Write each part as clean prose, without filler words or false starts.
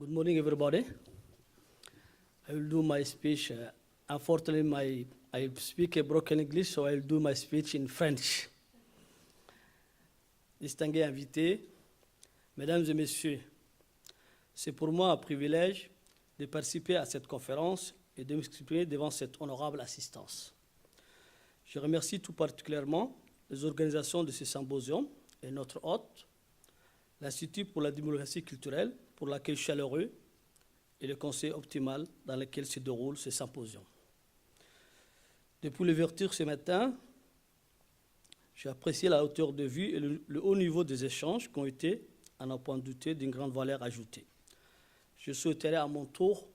Good morning, everybody. I will do my speech. Unfortunately, I speak a broken English, so I will do my speech in French. Distingués invités, mesdames et messieurs, c'est pour moi un privilège de participer à cette conférence et de m'exprimer devant cette honorable assistance. Je remercie tout particulièrement les organisations de ce symposium et notre hôte, l'Institut pour la démocratie culturelle, pour l'accueil chaleureux et le conseil optimal dans lequel se déroule ce symposium. Depuis l'ouverture ce matin, j'ai apprécié la hauteur de vue et le haut niveau des échanges qui ont été, à n'en point douter, d'une grande valeur ajoutée. Je souhaiterais à mon tour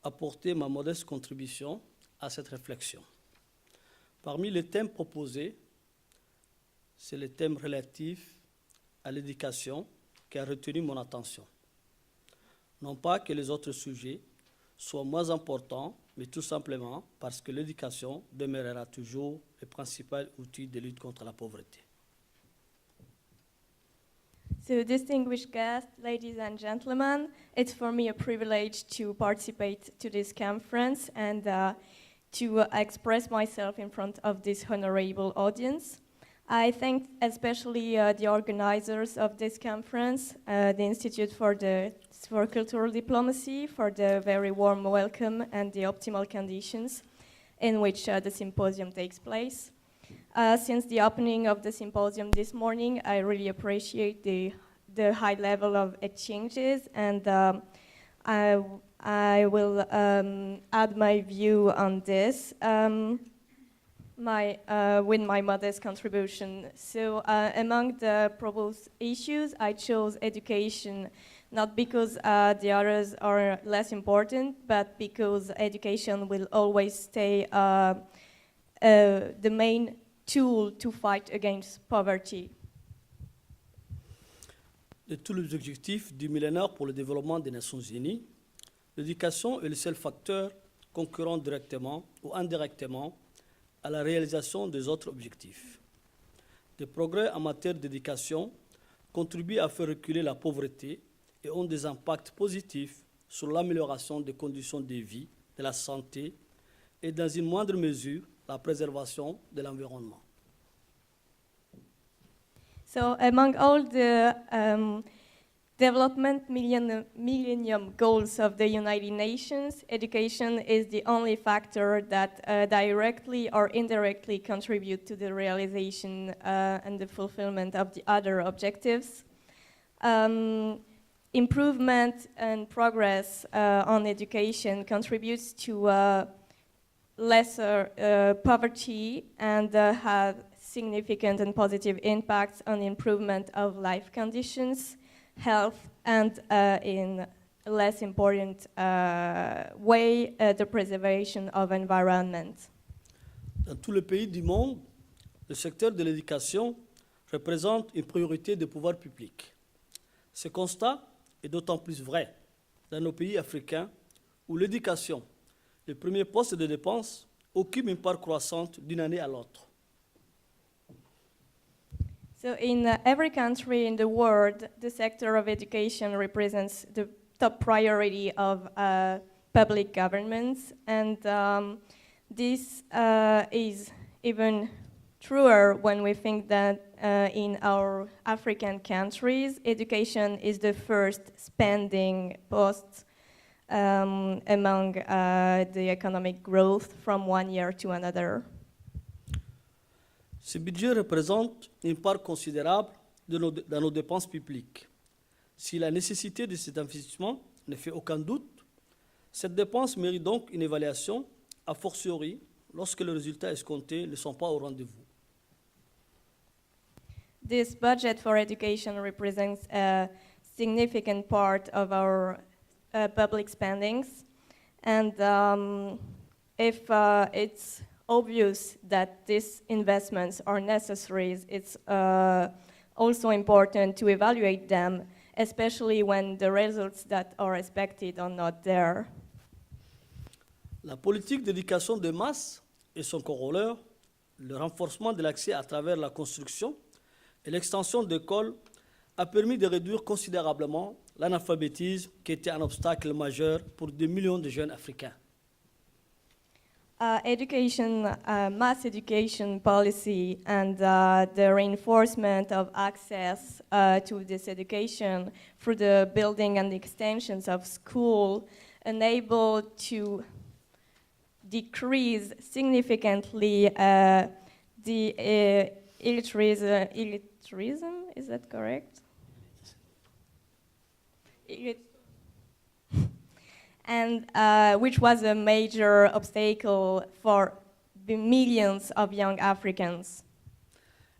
apporter ma modeste contribution à cette réflexion. Parmi les thèmes proposés, c'est le thème relatif à l'éducation qui a retenu mon attention. Non pas que les autres sujets soient moins importants, mais tout simplement parce que l'éducation demeurera toujours le principal outil de lutte contre la pauvreté. So, distinguished guests, ladies and gentlemen, it's for me a privilege to participate to this conference and to express myself in front of this honorable audience. I thank especially the organizers of this conference, the Institute for Cultural Diplomacy, for the very warm welcome and the optimal conditions in which the symposium takes place. Since the opening of the symposium this morning, I really appreciate the high level of exchanges, and I will add my view on this with my modest contribution. So among the proposed issues, I chose education, not because the others are less important, but because education will always stay the main tool to fight against poverty. De tous les objectifs du millénaire pour le développement des Nations Unies, l'éducation est le seul facteur concurrent directement ou indirectement à la réalisation des autres objectifs. Des progrès en matière d'éducation contribuent à faire reculer la pauvreté et ont des impacts positifs sur l'amélioration des conditions de vie, de la santé et, dans une moindre mesure, la préservation de l'environnement. So among all the development millennium goals of the United Nations, education is the only factor that directly or indirectly contribute to the realization and the fulfillment of the other objectives. Improvement and progress on education contributes to lesser poverty and have significant and positive impacts on the improvement of life conditions, health, and in a less important way, the preservation of environment. Dans tous les pays du monde, le secteur de l'éducation représente une priorité des pouvoirs publics. Ce constat est d'autant plus vrai dans nos pays africains où l'éducation, le premier poste de dépense, occupe une part croissante d'une année à l'autre. So in every country in the world, the sector of education represents the top priority of public governments, and this is even truer when we think that in our African countries, education is the first spending post among the economic growth from one year to another. Ce budget représente une part considérable dans nos dépenses publiques. Si la nécessité de cet investissement ne fait aucun doute, cette dépense mérite donc une évaluation, a fortiori lorsque les résultats escomptés ne sont pas au rendez-vous. This budget for education represents a significant part of our public spendings, and if it's obvious that these investments are necessary, it's also important to evaluate them, especially when the results that are expected are not there. La politique d'éducation de masse et son corollaire, le renforcement de l'accès à travers la construction et l'extension d'écoles, a permis de réduire considérablement l'analphabétisme qui était un obstacle majeur pour des millions de jeunes Africains. Mass education policy and the reinforcement of access to this education through the building and extensions of school enabled to decrease significantly the illiteracy, is that correct? And which was a major obstacle for the millions of young Africans.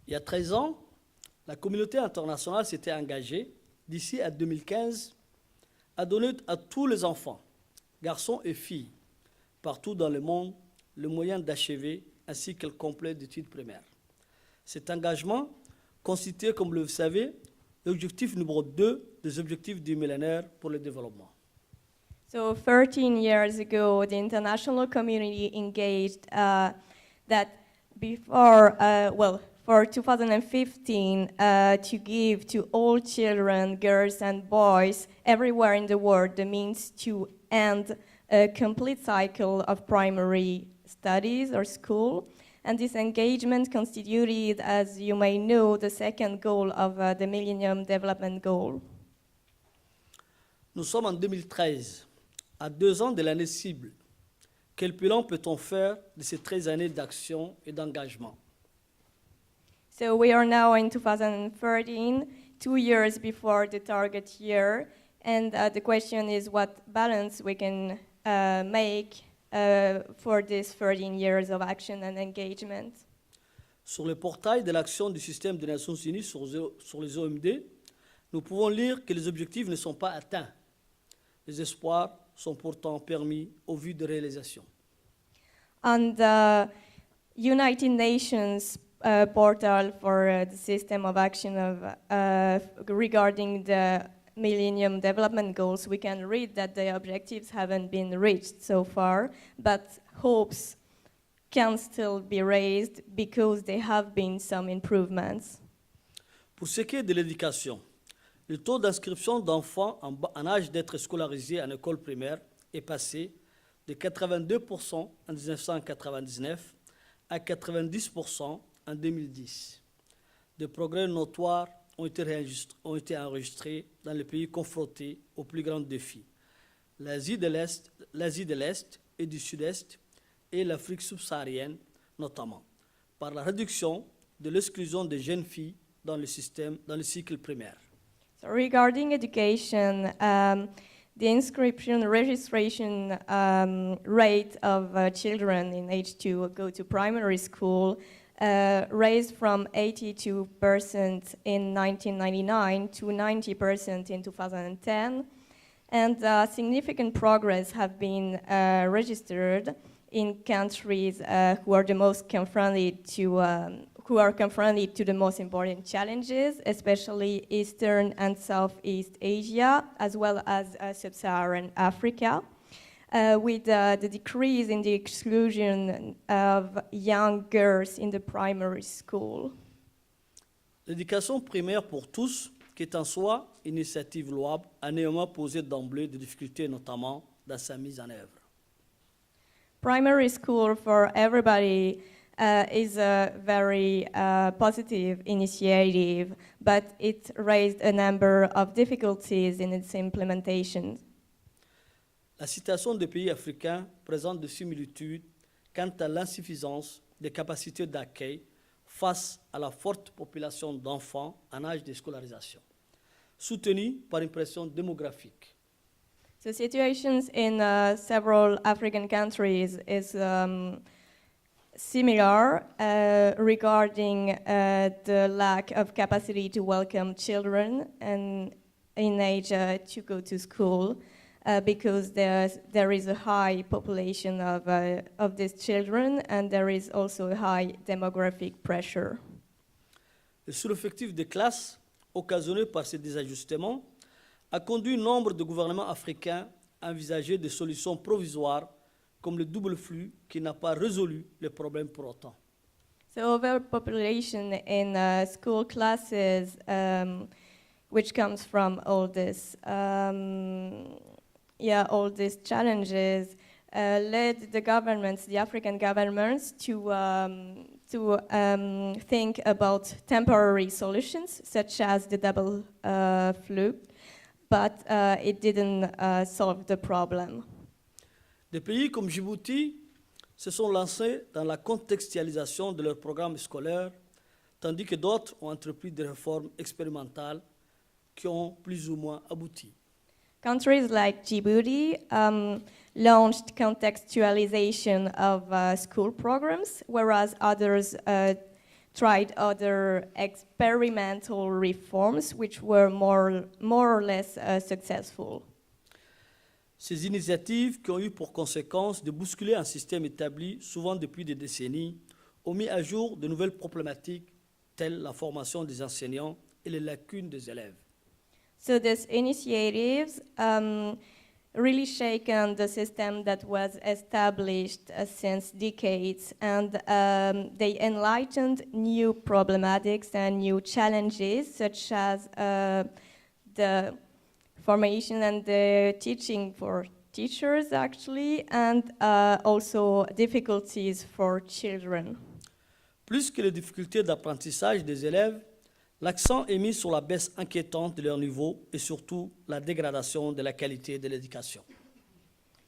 Il y a 13 ans, la communauté internationale s'était engagée, d'ici à 2015, à donner à tous les enfants, garçons et filles, partout dans le monde, le moyen d'achever un cycle complet d'études primaires. Cet engagement constituait, comme vous le savez, l'objectif numéro 2 des objectifs du millénaire pour le développement. So 13 years ago, the international community engaged that before, for 2015, to give to all children, girls and boys everywhere in the world the means to end a complete cycle of primary studies or school. And this engagement constituted, as you may know, the second goal of the Millennium Development Goal. Nous sommes en 2013, à 2 ans de l'année cible. Quel bilan peut-on faire de ces 13 années d'action et d'engagement? So we are now in 2013, 2 years before the target year, and the question is what balance we can make for these 13 years of action and engagement. Sur le portail de l'action du système des Nations Unies sur les OMD, nous pouvons lire que les objectifs ne sont pas atteints. Les espoirs sont pourtant permis au vu de réalisation. On the United Nations portal for the system of action regarding the Millennium Development Goals, we can read that the objectives haven't been reached so far, but hopes can still be raised because there have been some improvements. Pour ce qui est de l'éducation, le taux d'inscription d'enfants en âge d'être scolarisés en école primaire est passé de 82% en 1999 à 90% en 2010. Des progrès notoires ont été enregistrés dans les pays confrontés aux plus grands défis. L'Asie de l'Est et du Sud-Est et l'Afrique subsaharienne notamment, par la réduction de l'exclusion des jeunes filles dans le cycle primaire. So regarding education, the inscription registration rate of children in age to go to primary school raised from 82% in 1999 to 90% in 2010, and significant progress have been registered in countries who are the most confronted to the most important challenges, especially Eastern and Southeast Asia, as well as Sub-Saharan Africa. With the decrease in the exclusion of young girls in the primary school. L'éducation primaire pour tous, qui est en soi une initiative louable, a néanmoins posé d'emblée des difficultés, notamment dans sa mise en œuvre. Primary school for everybody is a very positive initiative, but it raised a number of difficulties in its implementation. La situation des pays africains présente des similitudes quant à l'insuffisance des capacités d'accueil face à la forte population d'enfants en âge de scolarisation, soutenue par une pression démographique. So situations in several African countries is similar regarding the lack of capacity to welcome children and in age to go to school. Because there is a high population of these children, and there is also a high demographic pressure. Le sous-effectif des classes occasionné par ces désajustements a conduit nombre de gouvernements africains à envisager des solutions provisoires comme le double flux qui n'a pas résolu le problème pour autant. So overpopulation in school classes which comes from all this, all these challenges, led the governments, the African governments, to think about temporary solutions, such as the double flu, but it didn't solve the problem. Des pays comme Djibouti se sont lancés dans la contextualisation de leurs programmes scolaires, tandis que d'autres ont entrepris des réformes expérimentales qui ont plus ou moins abouti. Countries like Djibouti launched contextualization of school programs, whereas others tried other experimental reforms which were more or less successful. Ces initiatives, qui ont eu pour conséquence de bousculer un système établi souvent depuis des décennies, ont mis à jour de nouvelles problématiques telles la formation des enseignants et les lacunes des élèves. So these initiatives really shaken the system that was established since decades, and they enlightened new problematics and new challenges, such as the formation and the teaching for teachers, actually, and also difficulties for children. Plus que les difficultés d'apprentissage des élèves, l'accent est mis sur la baisse inquiétante de leur niveau et surtout la dégradation de la qualité de l'éducation.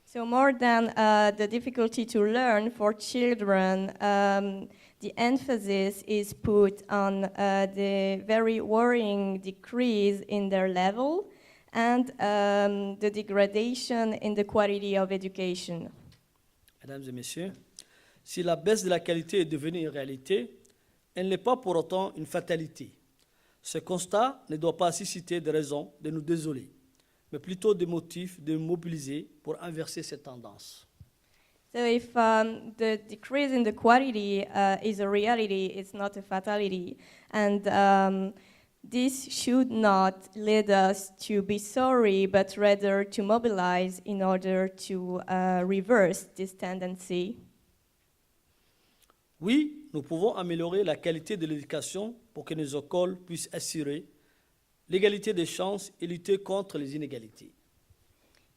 So more than the difficulty to learn for children, the emphasis is put on the very worrying decrease in their level and the degradation in the quality of education. Mesdames et messieurs, si la baisse de la qualité est devenue une réalité, elle n'est pas pour autant une fatalité. Ce constat ne doit pas susciter des raisons de nous désoler, mais plutôt des motifs de nous mobiliser pour inverser cette tendance. So if the decrease in the quality is a reality, it's not a fatality. And this should not lead us to be sorry, but rather to mobilize in order to reverse this tendency. Oui, nous pouvons améliorer la qualité de l'éducation pour que nos écoles puissent assurer l'égalité des chances et lutter contre les inégalités.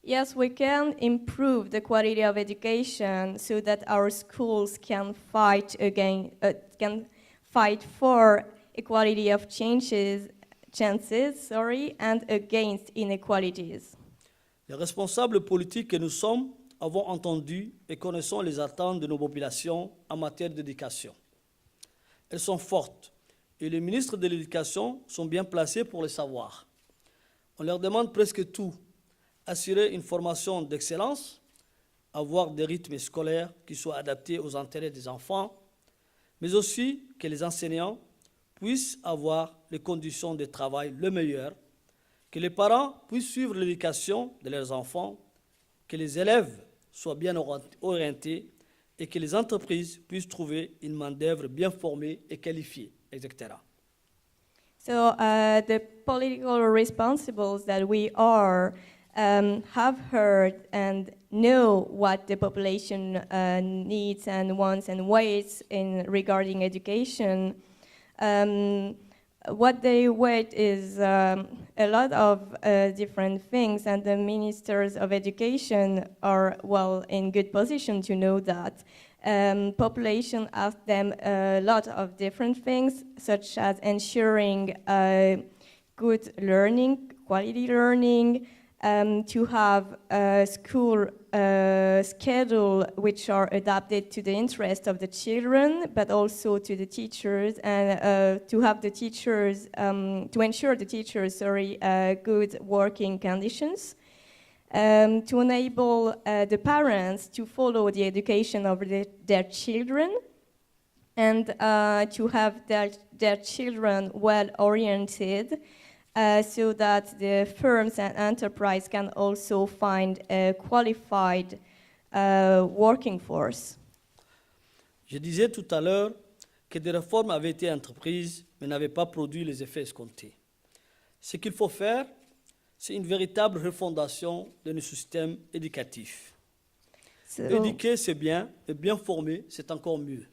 Yes, we can improve the quality of education so that our schools can fight for equality of chances, and against inequalities. Les responsables politiques que nous sommes avons entendu et connaissons les attentes de nos populations en matière d'éducation. Elles sont fortes et les ministres de l'Éducation sont bien placés pour le savoir. On leur demande presque tout: assurer une formation d'excellence, avoir des rythmes scolaires qui soient adaptés aux intérêts des enfants, mais aussi que les enseignants puissent avoir les conditions de travail les meilleures, que les parents puissent suivre l'éducation de leurs enfants, que les élèves soient bien orientés et que les entreprises puissent trouver une main-d'œuvre bien formée et qualifiée, etc. So the political responsibles that we are have heard and know what the population needs and wants and waits in regarding education. What they wait is a lot of different things, and the ministers of education are well in good position to know that. Population asks them a lot of different things, such as ensuring good learning, quality learning, to have a school schedule which are adapted to the interest of the children, but also to the teachers, and to have the teachers, to ensure the teachers, good working conditions, to enable the parents to follow the education of their children, and to have their children well oriented, so that the firms and enterprise can also find a qualified working force. Je disais tout à l'heure que des réformes avaient été entreprises, mais n'avaient pas produit les effets escomptés. Ce qu'il faut faire, c'est une véritable refondation de nos systèmes éducatifs. Éduquer, c'est bien, et bien former, c'est encore mieux.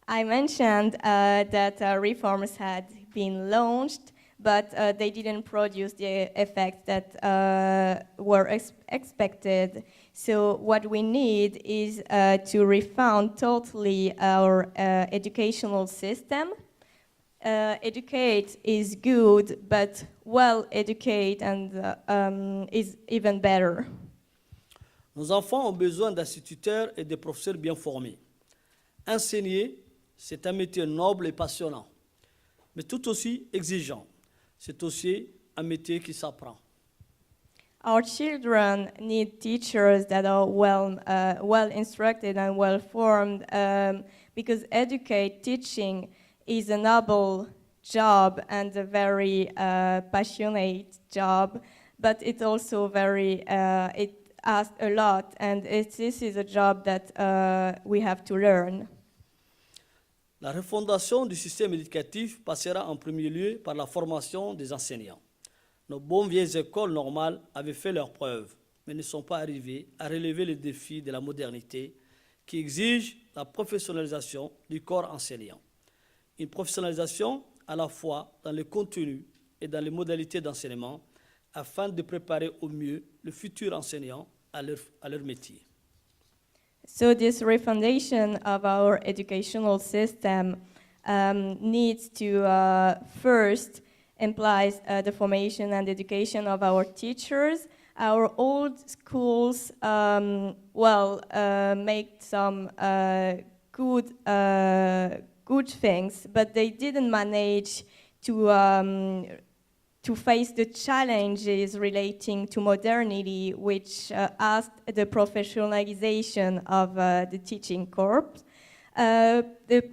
I mentioned that reforms had been launched, but they didn't produce the effects that were expected. So what we need is to refound totally our educational system. Educate is good, but well educate and is even better. Nos enfants ont besoin d'instituteurs et de professeurs bien formés. Enseigner, c'est un métier noble et passionnant, mais tout aussi exigeant. C'est aussi un métier qui s'apprend. Our children need teachers that are well instructed and well formed, because teaching is a noble job and a very passionate job, but it's also it asks a lot, and this is a job that we have to learn. La refondation du système éducatif passera en premier lieu par la formation des enseignants. Nos bonnes vieilles écoles normales avaient fait leurs preuves, mais ne sont pas arrivées à relever les défis de la modernité qui exige la professionnalisation du corps enseignant. Une professionnalisation à la fois dans le contenu et dans les modalités d'enseignement afin de préparer au mieux le futur enseignant à leur métier. So this refoundation of our educational system needs to first implies the formation and education of our teachers. Our old schools, make some good things, but they didn't manage to face the challenges relating to modernity, which asked the professionalization of the teaching corps. The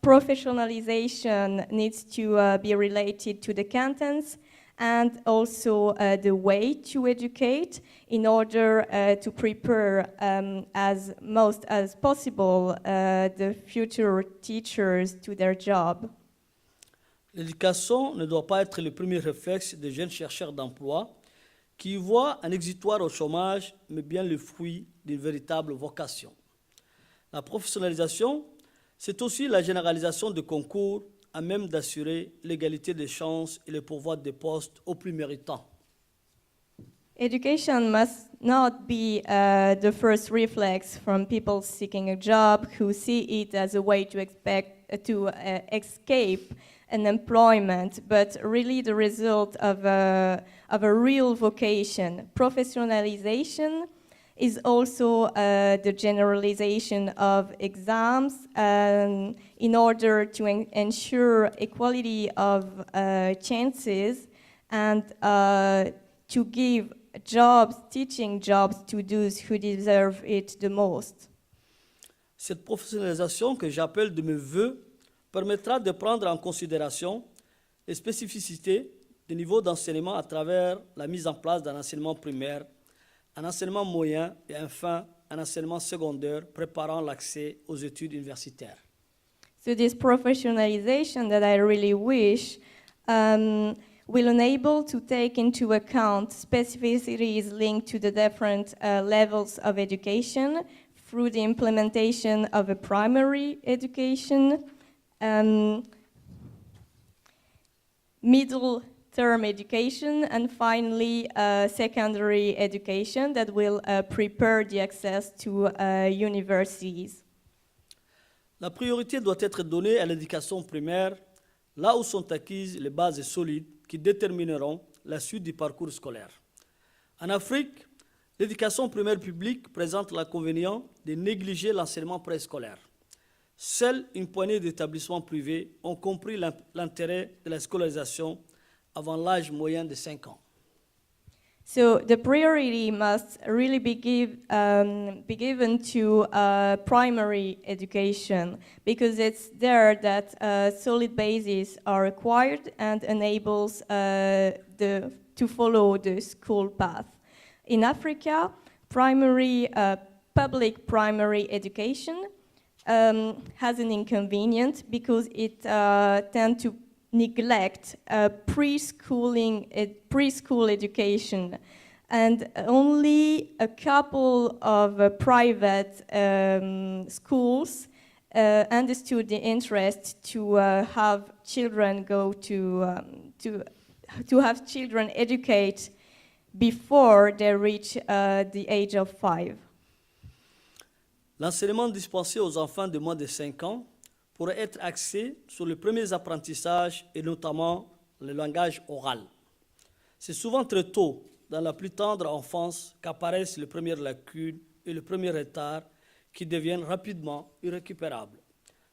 professionalization needs to be related to the contents and also the way to educate in order to prepare as most as possible the future teachers to their job. L'éducation ne doit pas être le premier réflexe des jeunes chercheurs d'emploi qui y voient un exitoire au chômage, mais bien le fruit d'une véritable vocation. La professionnalisation, c'est aussi la généralisation de concours à même d'assurer l'égalité des chances et le pourvoi des postes aux plus méritants. Education must not be the first reflex from people seeking a job who see it as a way to escape an employment, but really the result of a real vocation. Professionalization is also the generalization of exams in order to ensure equality of chances and to give teaching jobs to those who deserve it the most. Cette professionnalisation que j'appelle de mes vœux permettra de prendre en considération les spécificités des niveaux d'enseignement à travers la mise en place d'un enseignement primaire, un enseignement moyen et enfin un enseignement secondaire préparant l'accès aux études universitaires. So this professionalization that I really wish will enable to take into account specificities linked to the different levels of education through the implementation of a primary education, middle term education, and finally secondary education that will prepare the access to universities. La priorité doit être donnée à l'éducation primaire, là où sont acquises les bases solides qui détermineront la suite du parcours scolaire. En Afrique, l'éducation primaire publique présente l'inconvénient de négliger l'enseignement préscolaire. Seule une poignée d'établissements privés ont compris l'intérêt de la scolarisation avant l'âge moyen de 5 ans. So the priority must really be given to primary education, because it's there that solid bases are required and enables to follow the school path. In Africa, public primary education has an inconvenience because it tends to neglect preschool education, and only a couple of private schools understood the interest to have children to have children educate before they reach the age of 5. L'enseignement dispensé aux enfants de moins de 5 ans pourrait être axé sur les premiers apprentissages et notamment le langage oral. C'est souvent très tôt, dans la plus tendre enfance, qu'apparaissent les premières lacunes et les premiers retards qui deviennent rapidement irrécupérables.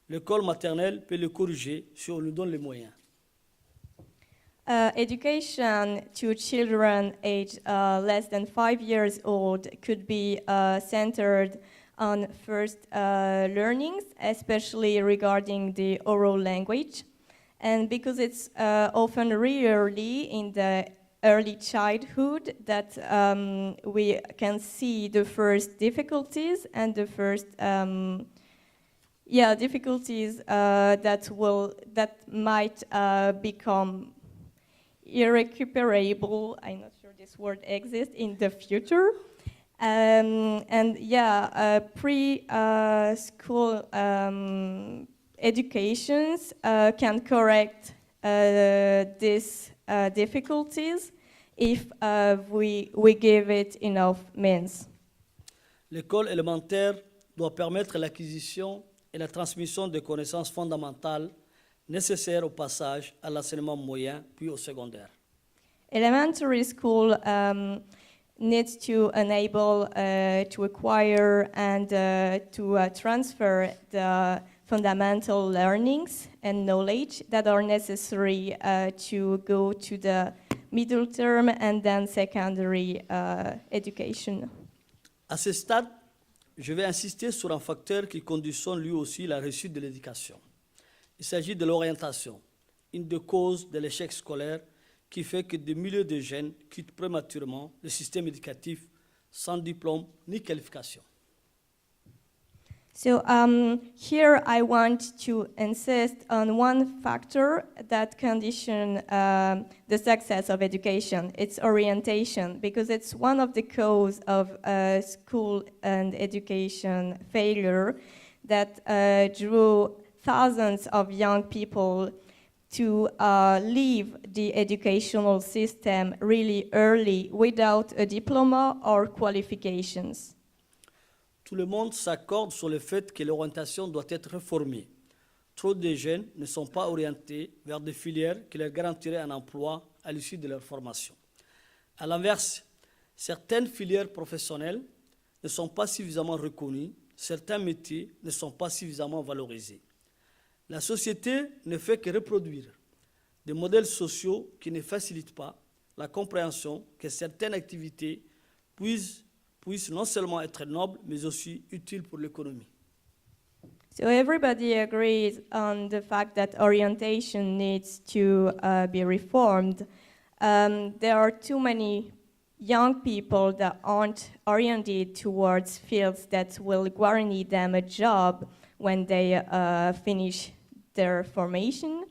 L'école maternelle peut les corriger si on lui donne les moyens. Education to children aged less than 5 years old could be centered on first learnings, especially regarding the oral language. And because it's often rarely in the early childhood that we can see the first difficulties and the first difficulties that might become irrecuperable. I'm not sure this word exists in the future. Pre-school educations can correct these difficulties if we give it enough means. L'école élémentaire doit permettre l'acquisition et la transmission de connaissances fondamentales nécessaires au passage à l'enseignement moyen puis au secondaire. Elementary school needs to enable to acquire and to transfer the fundamental learnings and knowledge that are necessary to go to the middle term and then secondary education. À ce stade, je vais insister sur un facteur qui conditionne lui aussi la réussite de l'éducation. Il s'agit de l'orientation, une des causes de l'échec scolaire qui fait que des milliers de jeunes quittent prématurément le système éducatif sans diplôme ni qualification. So here I want to insist on one factor that conditions the success of education. It's orientation, because it's one of the causes of school and education failure that drew thousands of young people to leave the educational system really early without a diploma or qualifications. Tout le monde s'accorde sur le fait que l'orientation doit être réformée. Trop de jeunes ne sont pas orientés vers des filières qui leur garantiraient un emploi à l'issue de leur formation. À l'inverse, certaines filières professionnelles ne sont pas suffisamment reconnues, certains métiers ne sont pas suffisamment valorisés. La société ne fait que reproduire des modèles sociaux qui ne facilitent pas la compréhension que certaines activités puissent non seulement être nobles, mais aussi utiles pour l'économie. So everybody agrees on the fact that orientation needs to be reformed. There are too many young people that aren't oriented towards fields that will guarantee them a job when they finish their formation.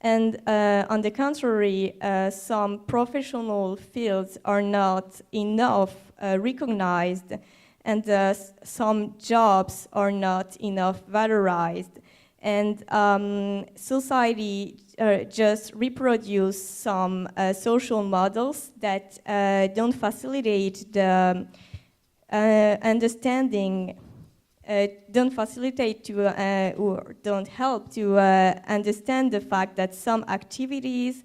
And on the contrary, some professional fields are not enough recognized, and some jobs are not enough valorized. And society just reproduce some social models that don't facilitate the understanding, don't facilitate to or don't help to understand the fact that some activities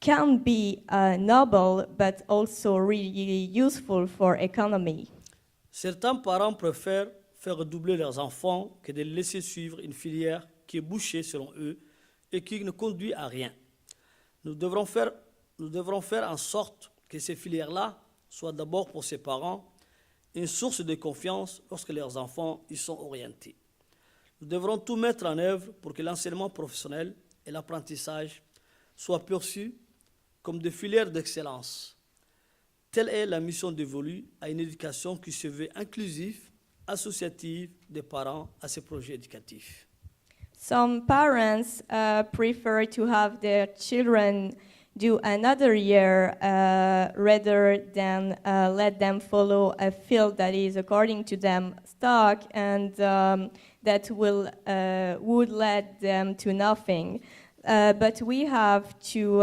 can be noble but also really useful for economy. Certains parents préfèrent faire redoubler leurs enfants que de les laisser suivre une filière qui est bouchée selon eux et qui ne conduit à rien. Nous devrons faire en sorte que ces filières-là soient d'abord pour ces parents une source de confiance lorsque leurs enfants y sont orientés. Nous devrons tout mettre en œuvre pour que l'enseignement professionnel et l'apprentissage soient perçus comme des filières d'excellence. Telle est la mission dévolue à une éducation qui se veut inclusive, associative des parents à ces projets éducatifs. Some parents prefer to have their children do another year rather than let them follow a field that is according to them stuck, and that would lead them to nothing. But we have to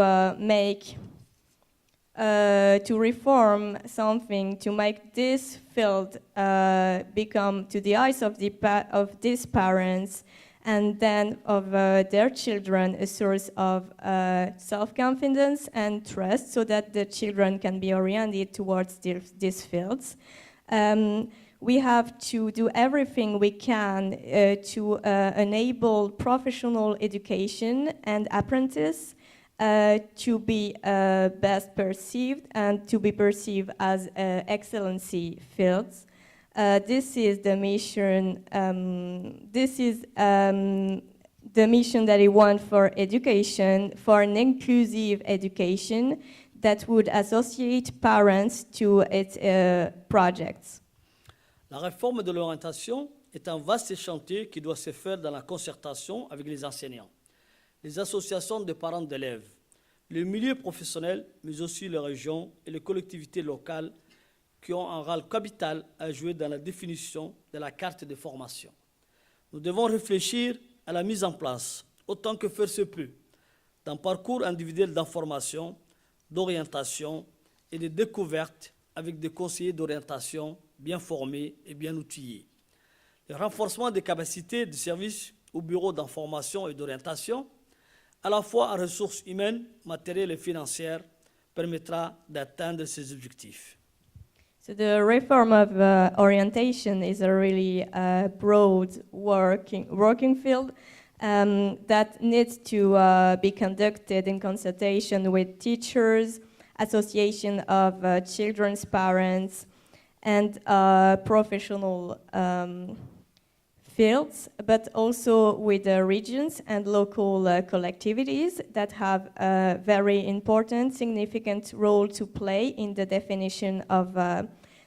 to reform something to make this field become, to the eyes of these parents and then of their children, a source of self-confidence and trust, so that the children can be oriented towards these fields. We have to do everything we can to enable professional education and apprentice to be best perceived and to be perceived as excellency fields. This is the mission. The mission that we want for education, for an inclusive education that would associate parents to its projects. La réforme de l'orientation est un vaste chantier qui doit se faire dans la concertation avec les enseignants, les associations de parents d'élèves, le milieu professionnel, mais aussi les régions et les collectivités locales qui ont un rôle capital à jouer dans la définition de la carte de formation. Nous devons réfléchir à la mise en place, autant que faire se peut, d'un parcours individuel d'information, d'orientation et de découverte avec des conseillers d'orientation bien formés et bien outillés. Le renforcement des capacités de services au bureau d'information et d'orientation, à la fois en ressources humaines, matérielles et financières, permettra d'atteindre ces objectifs. So the reform of orientation is a really broad working field that needs to be conducted in consultation with teachers, association of children's parents, and professional fields, but also with the regions and local collectivities that have a very important, significant role to play in the definition of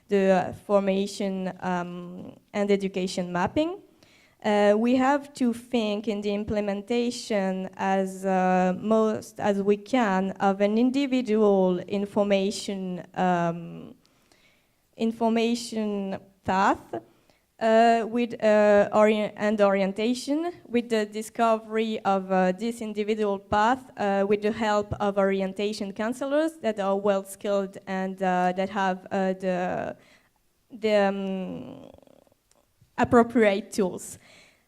the formation and education mapping. We have to think in the implementation as most as we can of an individual information path with orientation, with the discovery of this individual path with the help of orientation counselors that are well skilled and that have the appropriate tools.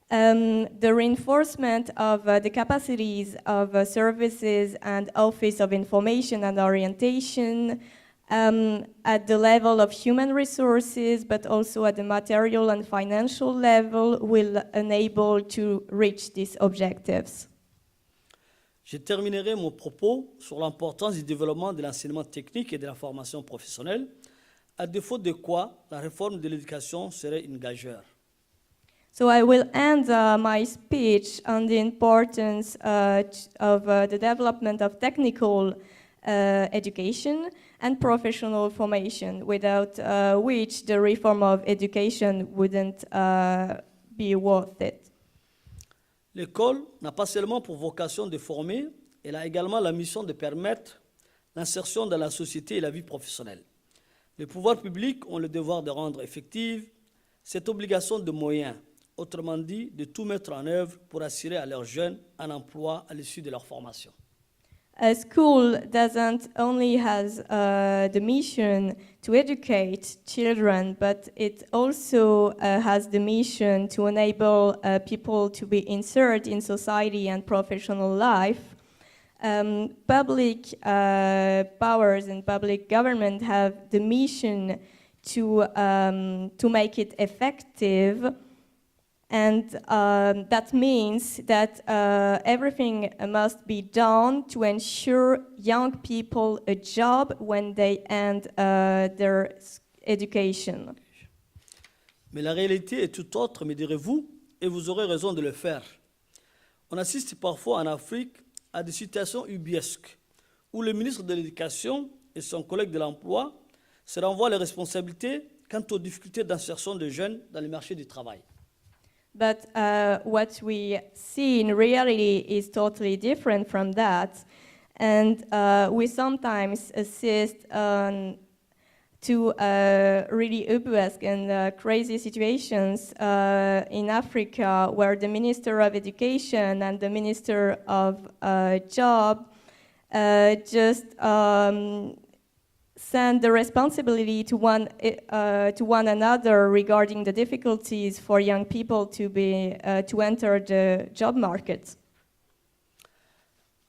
The reinforcement of the capacities of services and Office of Information and Orientation at the level of human resources, but also at the material and financial level, will enable to reach these objectives. Je terminerai mon propos sur l'importance du développement de l'enseignement technique et de la formation professionnelle, à défaut de quoi la réforme de l'éducation serait une gageure. So I will end my speech on the importance of the development of technical education and professional formation, without which the reform of education wouldn't be worth it. L'école n'a pas seulement pour vocation de former, elle a également la mission de permettre l'insertion dans la société et la vie professionnelle. Les pouvoirs publics ont le devoir de rendre effective cette obligation de moyens, autrement dit, de tout mettre en œuvre pour assurer à leurs jeunes un emploi à l'issue de leur formation. A school doesn't only has the mission to educate children, but it also has the mission to enable people to be inserted in society and professional life. Public powers and public government have the mission to make it effective. And that means that everything must be done to ensure young people a job when they end their education. Mais la réalité est tout autre, me direz-vous, et vous aurez raison de le faire. On assiste parfois en Afrique à des situations ubuesques, où le ministre de l'Éducation et son collègue de l'Emploi se renvoient les responsabilités quant aux difficultés d'insertion des jeunes dans le marché du travail. But what we see in reality is totally different from that. And we sometimes assist on to really ubuesque and crazy situations in Africa, where the Minister of Education and the Minister of Job just send the responsibility to one another regarding the difficulties for young people to enter the job market.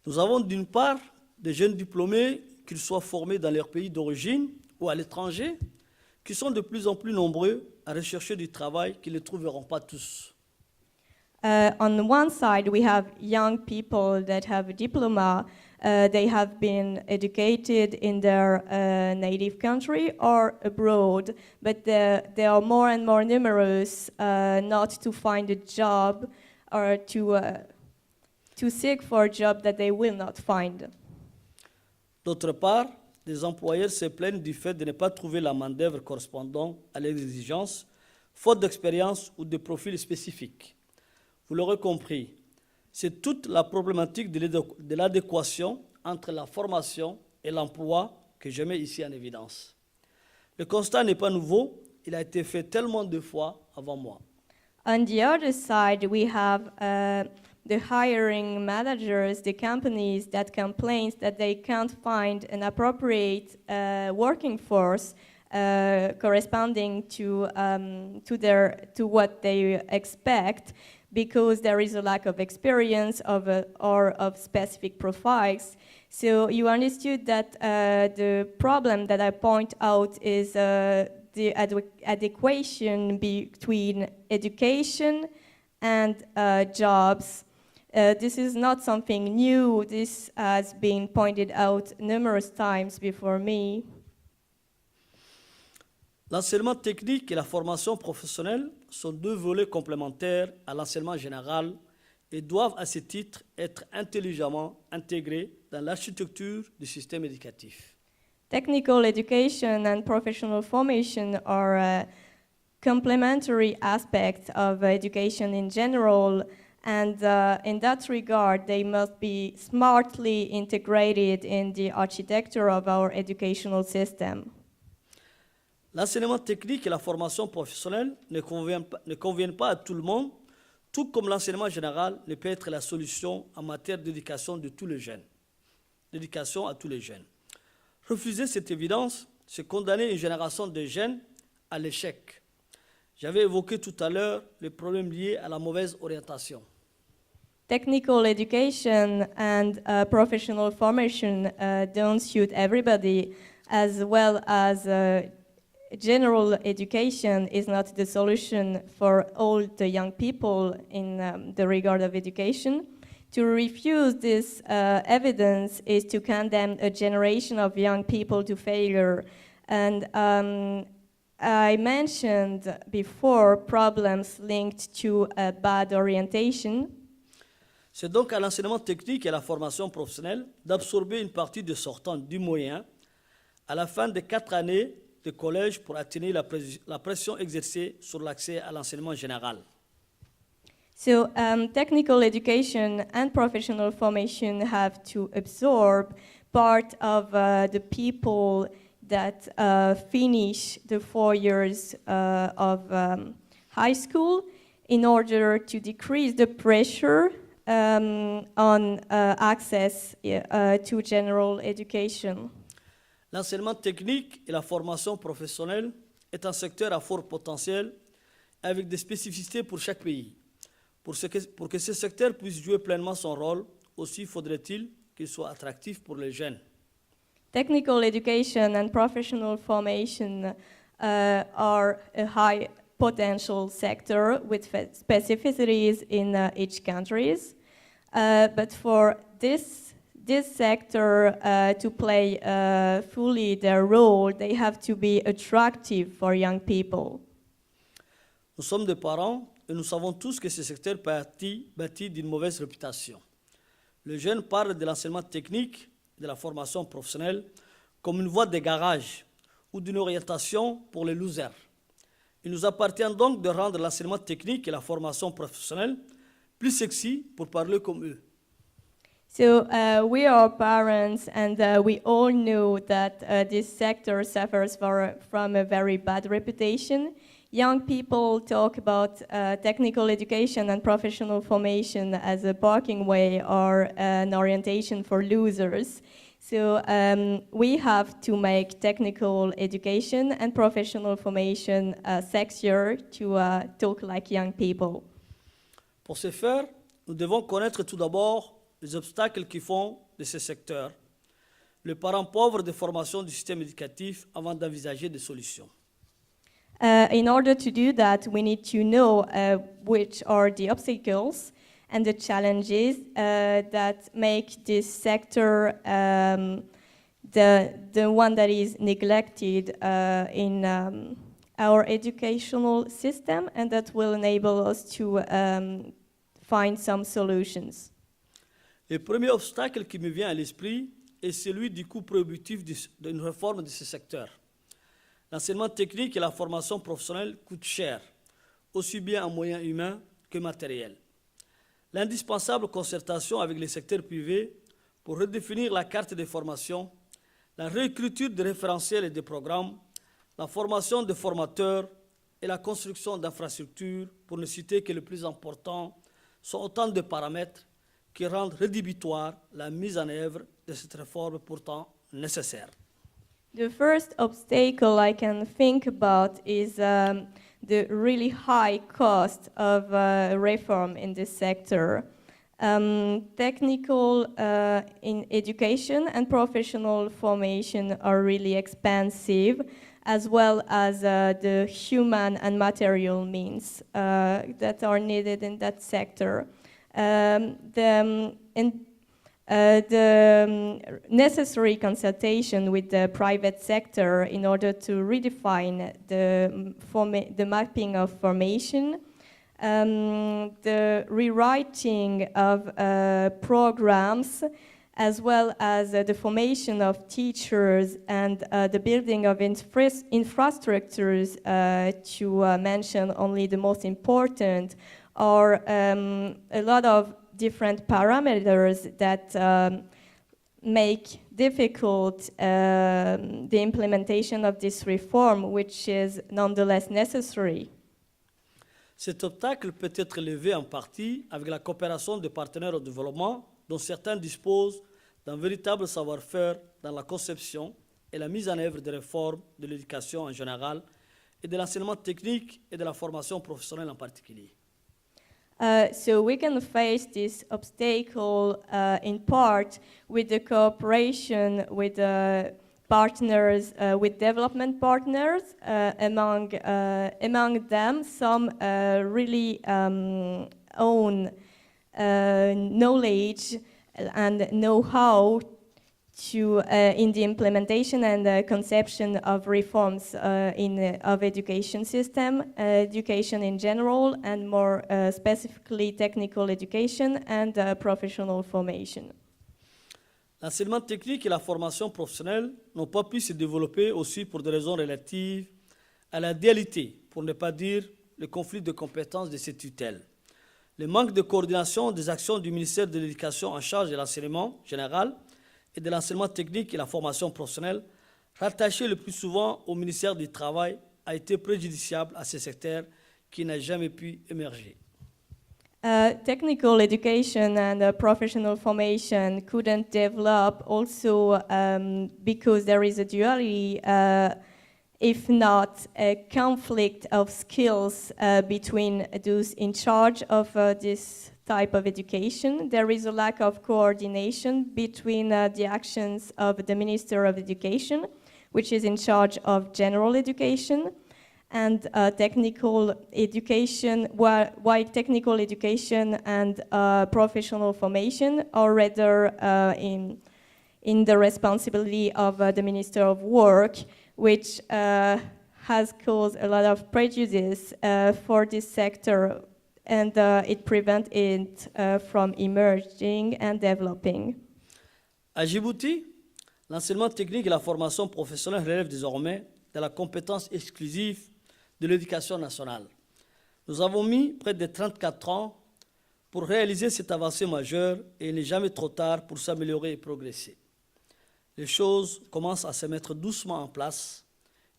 Nous avons d'une part des jeunes diplômés, qu'ils soient formés dans leur pays d'origine ou à l'étranger, qui sont de plus en plus nombreux à rechercher du travail qu'ils ne trouveront pas tous. On one side, we have young people that have a diploma. They have been educated in their native country or abroad, but they are more and more numerous not to find a job or to seek for a job that they will not find. D'autre part, des employeurs se plaignent du fait de ne pas trouver la main-d'œuvre correspondant à leurs exigences, faute d'expérience ou de profils spécifiques. Vous l'aurez compris, c'est toute la problématique de l'adéquation entre la formation et l'emploi que je mets ici en évidence. Le constat n'est pas nouveau, il a été fait tellement de fois avant moi. On the other side, we have the hiring managers, the companies that complain that they can't find an appropriate working force corresponding to what they expect, because there is a lack of experience or of specific profiles. So you understood that the problem that I point out is the adequation between education and jobs. This is not something new. This has been pointed out numerous times before me. L'enseignement technique et la formation professionnelle sont deux volets complémentaires à l'enseignement général et doivent à ce titre être intelligemment intégrés dans l'architecture du système éducatif. Technical education and professional formation are complementary aspects of education in general, and in that regard, they must be smartly integrated in the architecture of our educational system. L'enseignement technique et la formation professionnelle ne conviennent pas à tout le monde, tout comme l'enseignement général ne peut être la solution en matière d'éducation de tous les jeunes. D'éducation à tous les jeunes. Refuser cette évidence, c'est condamner une génération de jeunes à l'échec. J'avais évoqué tout à l'heure les problèmes liés à la mauvaise orientation. Technical education and professional formation don't suit everybody, as well as general education is not the solution for all the young people in the regard of education. To refuse this evidence is to condemn a generation of young people to failure. And I mentioned before problems linked to a bad orientation. C'est donc à l'enseignement technique et à la formation professionnelle d'absorber une partie des sortants du moyen à la fin de 4 années de collège pour atténuer la pression exercée sur l'accès à l'enseignement général. So technical education and professional formation have to absorb part of the people that finish the 4 years of high school in order to decrease the pressure on access to general education. L'enseignement technique et la formation professionnelle est un secteur à fort potentiel avec des spécificités pour chaque pays. Pour que ce secteur puisse jouer pleinement son rôle, aussi faudrait-il qu'il soit attractif pour les jeunes. Technical education and professional formation are a high potential sector with specificities in each country. But for this sector to play fully their role, they have to be attractive for young people. Nous sommes des parents et nous savons tous que ce secteur bâtit d'une mauvaise réputation. Les jeunes parlent de l'enseignement technique, de la formation professionnelle, comme une voie de garage ou d'une orientation pour les losers. Il nous appartient donc de rendre l'enseignement technique et la formation professionnelle plus sexy pour parler comme eux. So we are parents, and we all know that this sector suffers from a very bad reputation. Young people talk about technical education and professional formation as a barking way or an orientation for losers. So we have to make technical education and professional formation sexier to talk like young people. Pour ce faire, nous devons connaître tout d'abord les obstacles qui font de ce secteur le parent pauvre de formation du système éducatif avant d'envisager des solutions. In order to do that, we need to know which are the obstacles and the challenges that make this sector the one that is neglected in our educational system, and that will enable us to find some solutions. Le premier obstacle qui me vient à l'esprit est celui du coût prohibitif d'une réforme de ce secteur. L'enseignement technique et la formation professionnelle coûtent cher, aussi bien en moyens humains que matériels. L'indispensable concertation avec les secteurs privés pour redéfinir la carte des formations, la réécriture des référentiels et des programmes, la formation des formateurs et la construction d'infrastructures, pour ne citer que le plus important, sont autant de paramètres qui rendent rédhibitoire la mise en œuvre de cette réforme pourtant nécessaire. The first obstacle I can think about is the really high cost of reform in this sector. Technical in education and professional formation are really expensive, as well as the human and material means that are needed in that sector. The necessary consultation with the private sector in order to redefine the mapping of formation, the rewriting of programs, as well as the formation of teachers and the building of infrastructures, to mention only the most important, are a lot of different parameters that make difficult the implementation of this reform, which is nonetheless necessary. Cet obstacle peut être levé en partie avec la coopération des partenaires au développement, dont certains disposent d'un véritable savoir-faire dans la conception et la mise en œuvre des réformes de l'éducation en général et de l'enseignement technique et de la formation professionnelle en particulier. So we can face this obstacle in part with the cooperation with partners, with development partners. Among them, some really own knowledge and know-how to in the implementation and the conception of reforms of education system, education in general, and more specifically technical education and professional formation. L'enseignement technique et la formation professionnelle n'ont pas pu se développer aussi pour des raisons relatives à la dualité, pour ne pas dire le conflit de compétences de ces tutelles. Le manque de coordination des actions du ministère de l'Éducation en charge de l'enseignement général et de l'enseignement technique et la formation professionnelle, rattaché le plus souvent au ministère du Travail, a été préjudiciable à ce secteur qui n'a jamais pu émerger. Technical education and professional formation couldn't develop also because there is a duality, if not a conflict of skills between those in charge of this type of education. There is a lack of coordination between the actions of the Minister of Education, which is in charge of general education, and technical education, while technical education and professional formation are rather in the responsibility of the Minister of Work, which has caused a lot of prejudice for this sector, and it prevents it from emerging and developing. À Djibouti, l'enseignement technique et la formation professionnelle relèvent désormais de la compétence exclusive de l'éducation nationale. Nous avons mis près de 34 ans pour réaliser cette avancée majeure, et il n'est jamais trop tard pour s'améliorer et progresser. Les choses commencent à se mettre doucement en place,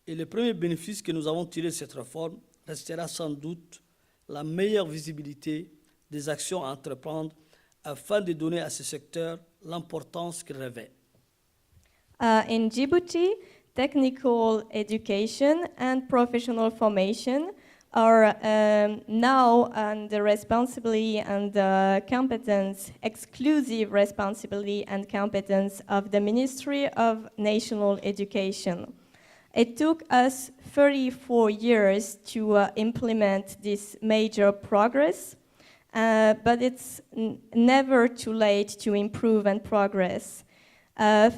et le premier bénéfice que nous avons tiré de cette réforme restera sans doute la meilleure visibilité des actions à entreprendre afin de donner à ce secteur l'importance qu'il revêt. In Djibouti, technical education and professional formation are now the responsibility and the competence, exclusive responsibility and competence of the Ministry of National Education. It took us 34 years to implement this major progress, but it's never too late to improve and progress.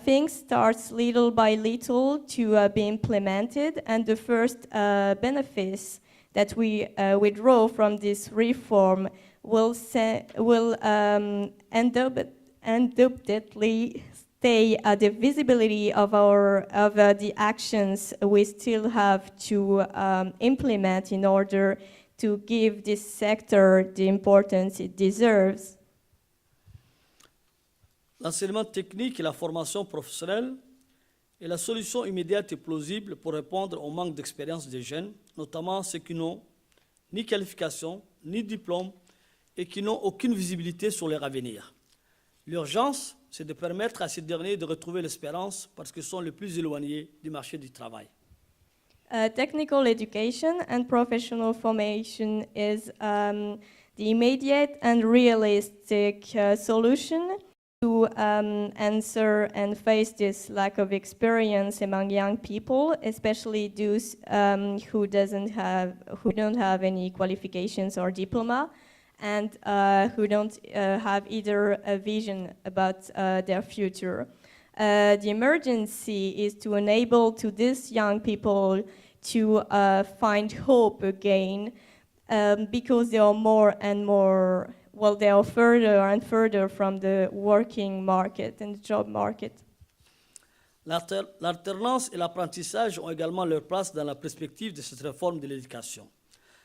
Things start little by little to be implemented, and the first benefits that we withdraw from this reform will undoubtedly stay at the visibility of the actions we still have to implement in order to give this sector the importance it deserves. L'enseignement technique et la formation professionnelle est la solution immédiate et plausible pour répondre au manque d'expérience des jeunes, notamment ceux qui n'ont ni qualification, ni diplôme et qui n'ont aucune visibilité sur leur avenir. L'urgence, c'est de permettre à ces derniers de retrouver l'espérance parce qu'ils sont les plus éloignés du marché du travail. Technical education and professional formation is the immediate and realistic solution to answer and face this lack of experience among young people, especially those who don't have any qualifications or diploma, and who don't have either a vision about their future. The emergency is to enable to these young people to find hope again, because they are more and more, well, they are further and further from the working market and the job market. L'alternance et l'apprentissage ont également leur place dans la perspective de cette réforme de l'éducation.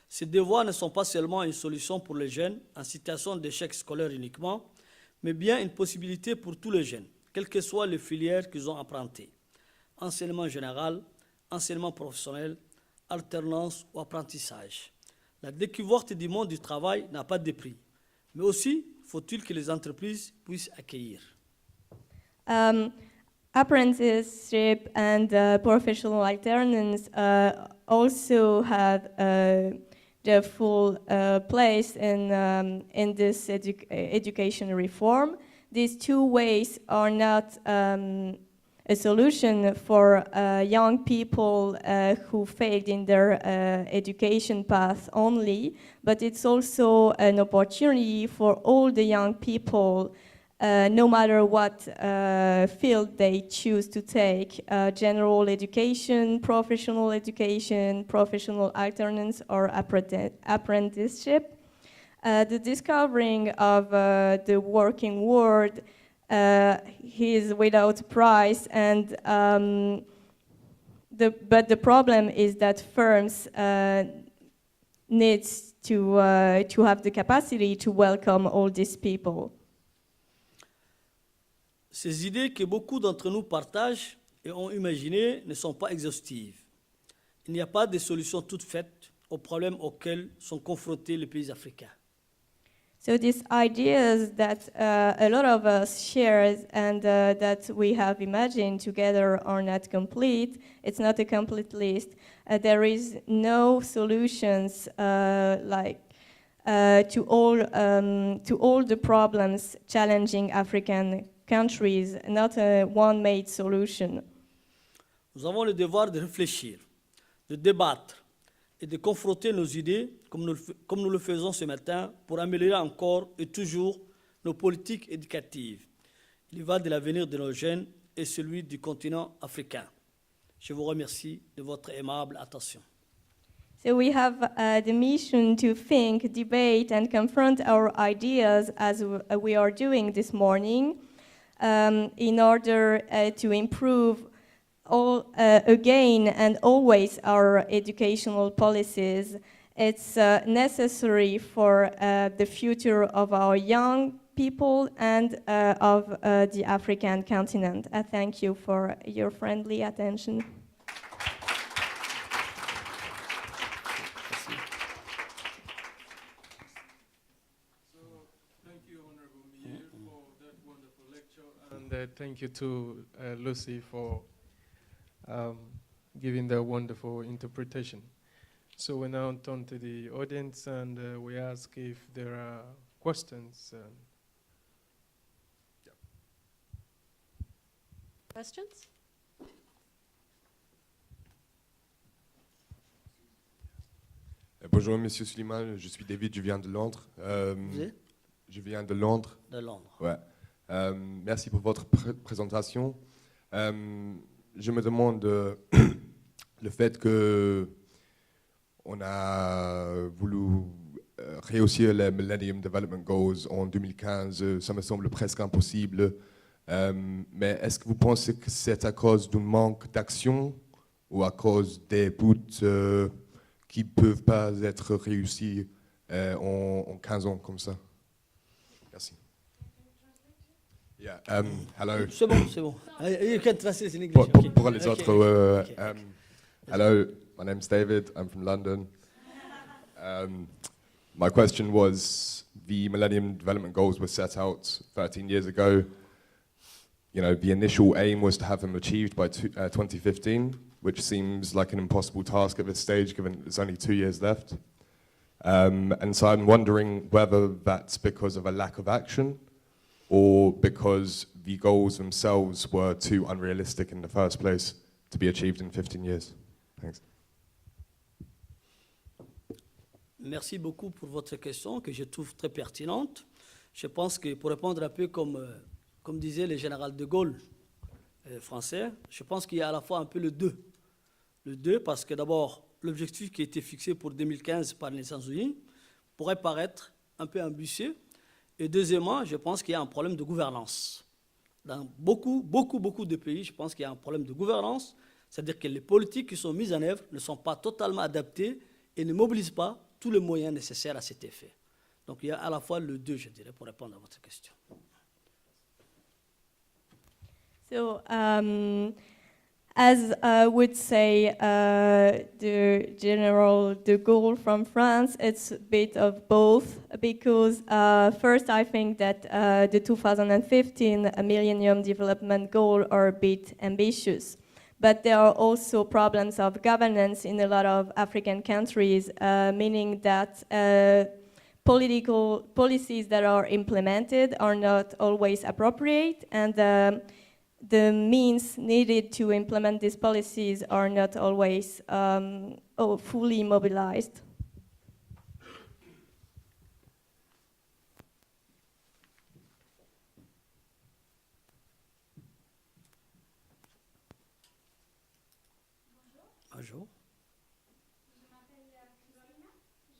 Ces deux voies ne sont pas seulement une solution pour les jeunes en situation d'échec scolaire uniquement, mais bien une possibilité pour tous les jeunes, quelles que soient les filières qu'ils ont empruntées. Enseignement général, enseignement professionnel, alternance ou apprentissage. La découverte du monde du travail n'a pas de prix, mais aussi faut-il que les entreprises puissent accueillir. Apprenticeship and professional alternance also have the full place in this education reform. These two ways are not a solution for young people who failed in their education path only, but it's also an opportunity for all the young people, no matter what field they choose to take, general education, professional alternance, or apprenticeship. The discovering of the working world is without price, and but the problem is that firms needs to have the capacity to welcome all these people. Ces idées que beaucoup d'entre nous partagent et ont imaginées ne sont pas exhaustives. Il n'y a pas de solution toute faite aux problèmes auxquels sont confrontés les pays africains. So these ideas that a lot of us share and that we have imagined together are not complete. It's not a complete list. There is no solutions to all the problems challenging African countries, not a one-made solution. Nous avons le devoir de réfléchir, de débattre et de confronter nos idées comme nous le faisons ce matin pour améliorer encore et toujours nos politiques éducatives. Il y va de l'avenir de nos jeunes et celui du continent africain. Je vous remercie de votre aimable attention. So we have the mission to think, debate, and confront our ideas as we are doing this morning in order to improve again and always our educational policies It's necessary for the future of our young people and of the African continent. I thank you for your friendly attention. Thank you, Honorable Mier, for that wonderful lecture, and thank you to Lucy for giving the wonderful interpretation. So we now turn to the audience, and we ask if there are questions. Questions? Bonjour, Monsieur Suleiman, je suis David, je viens de Londres. Vous êtes Je viens de Londres. de Londres. Ouais. Merci pour votre présentation. Je me demande le fait que on a voulu réussir les Millennium Development Goals en 2015, ça me semble presque impossible. Mais est-ce que vous pensez que c'est à cause d'un manque d'action ou à cause des buts qui ne peuvent pas être réussis en 15 ans comme ça? Merci. Yeah, hello. C'est bon, c'est bon. You can translate in English. Okay. Pour les Okay. autres, Okay. hello, my name's David, I'm from London. My question was, the Millennium Development Goals were set out 13 years ago. You know, the initial aim was to have them achieved by 2015, which seems like an impossible task at this stage, given there's only 2 years left. And so I'm wondering whether that's because of a lack of action or because the goals themselves were too unrealistic in the first place to be achieved in 15 years. Thanks. Merci beaucoup pour votre question que je trouve très pertinente. Je pense que pour répondre un peu comme disait le général de Gaulle français, je pense qu'il y a à la fois un peu le deux. Le deux parce que d'abord, l'objectif qui a été fixé pour 2015 par les Nations Unies pourrait paraître un peu ambitieux. Et deuxièmement, je pense qu'il y a un problème de gouvernance. Dans beaucoup de pays, je pense qu'il y a un problème de gouvernance, c'est-à-dire que les politiques qui sont mises en œuvre ne sont pas totalement adaptées et ne mobilisent pas tous les moyens nécessaires à cet effet. Donc il y a à la fois le deux, je dirais, pour répondre à votre question. So, as would say the General de Gaulle from France, it's a bit of both, because first I think that the 2015 Millennium Development Goals are a bit ambitious. But there are also problems of governance in a lot of African countries, meaning that political policies that are implemented are not always appropriate, and the means needed to implement these policies are not always fully mobilized. Bonjour. Je m'appelle Christina, je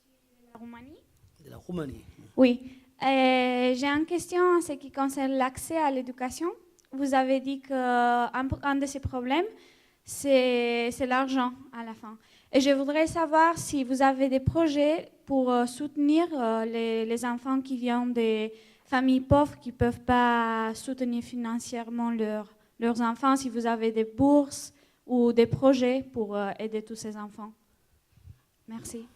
suis de la Roumanie. De la Roumanie. Oui, j'ai une question en ce qui concerne l'accès à l'éducation. Vous avez dit qu'un de ces problèmes, c'est l'argent à la fin. Et je voudrais savoir si vous avez des projets pour soutenir les enfants qui viennent des familles pauvres qui ne peuvent pas soutenir financièrement leurs enfants, si vous avez des bourses ou des projets pour aider tous ces enfants. Merci.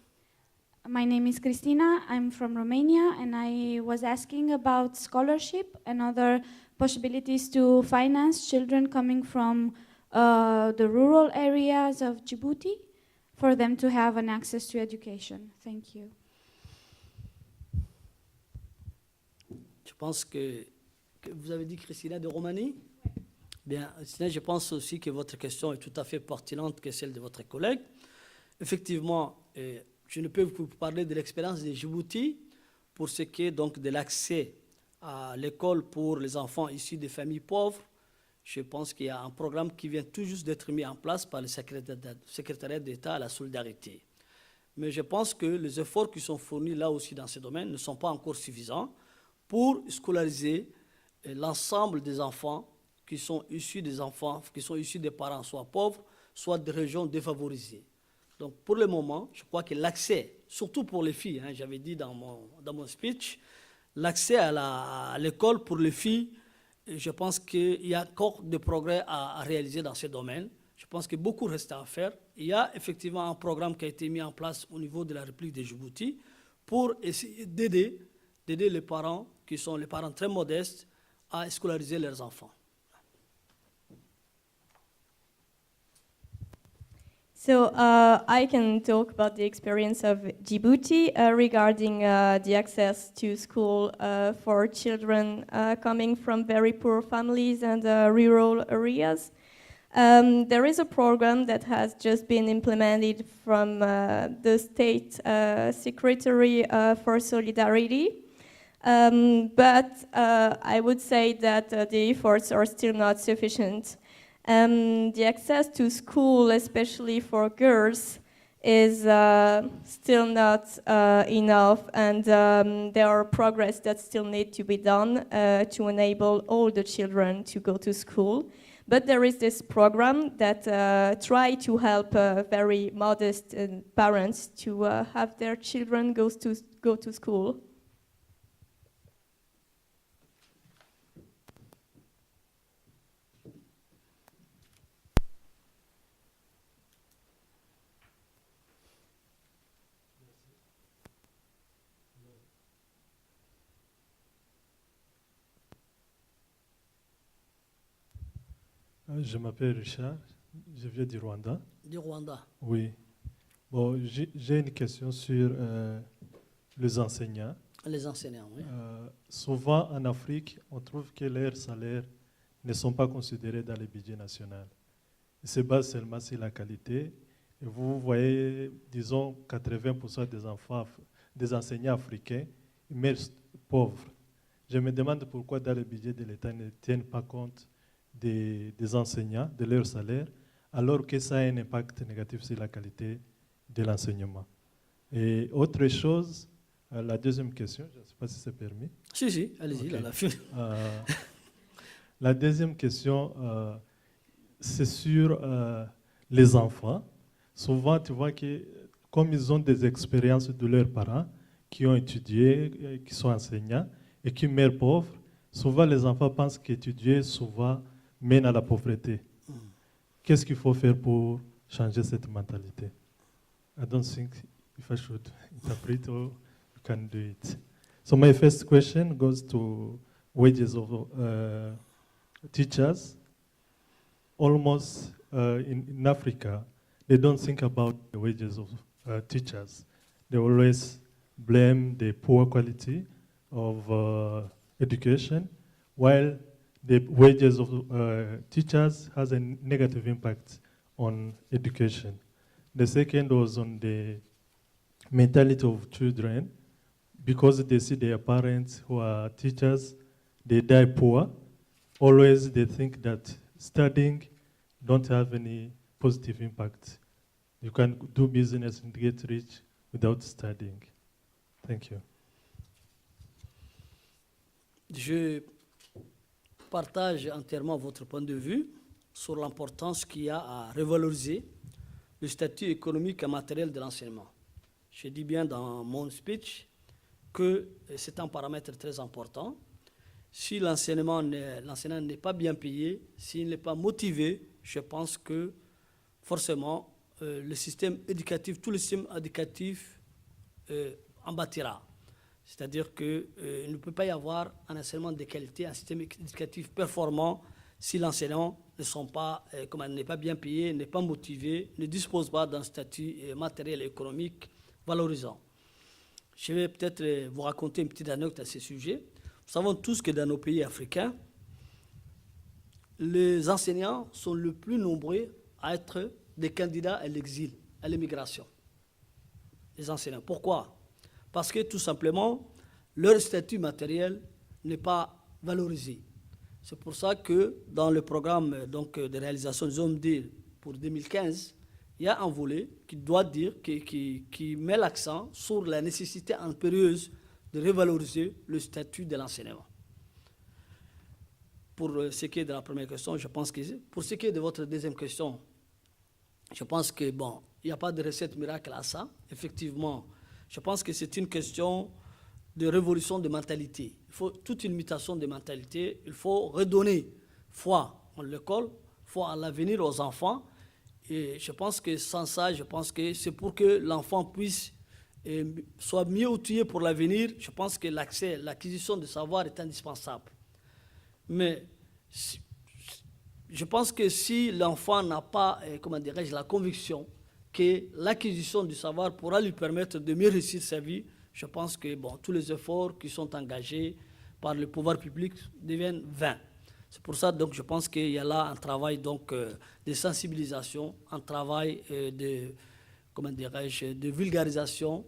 My name is Christina, I'm from Romania, and I was asking about scholarship and other possibilities to finance children coming from the rural areas of Djibouti for them to have an access to education. Thank you. Je pense que vous avez dit Christina de Roumanie. Bien, Christina, je pense aussi que votre question est tout à fait pertinente que celle de votre collègue. Effectivement, je ne peux vous parler de l'expérience de Djibouti pour ce qui est donc de l'accès à l'école pour les enfants issus des familles pauvres. Je pense qu'il y a un programme qui vient tout juste d'être mis en place par le secrétariat d'État à la solidarité. Mais je pense que les efforts qui sont fournis là aussi dans ce domaine ne sont pas encore suffisants pour scolariser l'ensemble des enfants qui sont issus des parents soit pauvres, soit de régions défavorisées. Donc pour le moment, je crois que l'accès, surtout pour les filles, hein, j'avais dit dans mon speech, l'accès à l'école pour les filles, je pense qu'il y a encore des progrès à réaliser dans ce domaine. Je pense que beaucoup reste à faire. Il y a effectivement un programme qui a été mis en place au niveau de la République de Djibouti pour essayer d'aider les parents, qui sont les parents très modestes, à scolariser leurs enfants. So I can talk about the experience of Djibouti regarding the access to school for children coming from very poor families and rural areas. There is a program that has just been implemented from the State Secretary for Solidarity. But I would say that the efforts are still not sufficient. The access to school, especially for girls, is still not enough, and there are progress that still need to be done to enable all the children to go to school. But there is this program that try to help very modest parents to have their children go to school. Je m'appelle Richard, je viens du Rwanda. Du Rwanda. Oui. Bon, j'ai une question sur les enseignants. Les enseignants, oui. Souvent en Afrique, on trouve que leurs salaires ne sont pas considérés dans le budget national. Ils se basent seulement sur la qualité. Et vous voyez, disons, 80% des enseignants africains meurent pauvres. Je me demande pourquoi dans le budget de l'État ne tiennent pas compte des enseignants, de leur salaire, alors que ça a un impact négatif sur la qualité de l'enseignement. Et autre chose, la deuxième question, je ne sais pas si c'est permis. Si, allez-y, Okay. là, la fin. La deuxième question, c'est sur les enfants. Souvent, tu vois que comme ils ont des expériences de leurs parents qui ont étudié, qui sont enseignants et qui meurent pauvres, souvent les enfants pensent qu'étudier souvent mène à la pauvreté. Qu'est-ce qu'il faut faire pour changer cette mentalité? I don't think if I should interpret or you can do it. So my first question goes to wages of teachers. Almost in Africa, they don't think about the wages of teachers. They always blame the poor quality of education, while the wages of teachers has a negative impact on education. The second was on the mentality of children. Because they see their parents who are teachers, they die poor. Always they think that studying don't have any positive impact. You can do business and get rich without studying. Thank you. Je partage entièrement votre point de vue sur l'importance qu'il y a à revaloriser le statut économique et matériel de l'enseignement. Je dis bien dans mon speech que c'est un paramètre très important. Si l'enseignant n'est pas bien payé, s'il n'est pas motivé, je pense que forcément le système éducatif, tout le système éducatif en bâtira. C'est-à-dire qu'il ne peut pas y avoir un enseignement de qualité, un système éducatif performant si l'enseignant n'est pas bien payé, n'est pas motivé, ne dispose pas d'un statut matériel et économique valorisant. Je vais peut-être vous raconter une petite anecdote à ce sujet. Nous savons tous que dans nos pays africains, les enseignants sont le plus nombreux à être des candidats à l'exil, à l'immigration. Les enseignants. Pourquoi? Parce que tout simplement, leur statut matériel n'est pas valorisé. C'est pour ça que dans le programme de réalisation des OMD pour 2015, il y a un volet qui doit dire, qui met l'accent sur la nécessité impérieuse de revaloriser le statut de l'enseignement. Pour ce qui est de la première question, je pense que pour ce qui est de votre deuxième question, je pense que, bon, il n'y a pas de recette miracle à ça. Effectivement, je pense que c'est une question de révolution de mentalité. Il faut toute une mutation de mentalité. Il faut redonner foi en l'école, foi à l'avenir aux enfants. Et je pense que sans ça, je pense que c'est pour que l'enfant puisse soit mieux outillé pour l'avenir. Je pense que l'accès, l'acquisition de savoir est indispensable. Mais je pense que si l'enfant n'a pas, comment dirais-je, la conviction que l'acquisition du savoir pourra lui permettre de mieux réussir sa vie, je pense que bon, tous les efforts qui sont engagés par le pouvoir public deviennent vains. C'est pour ça donc je pense qu'il y a là un travail donc de sensibilisation, un travail de, comment dirais-je, de vulgarisation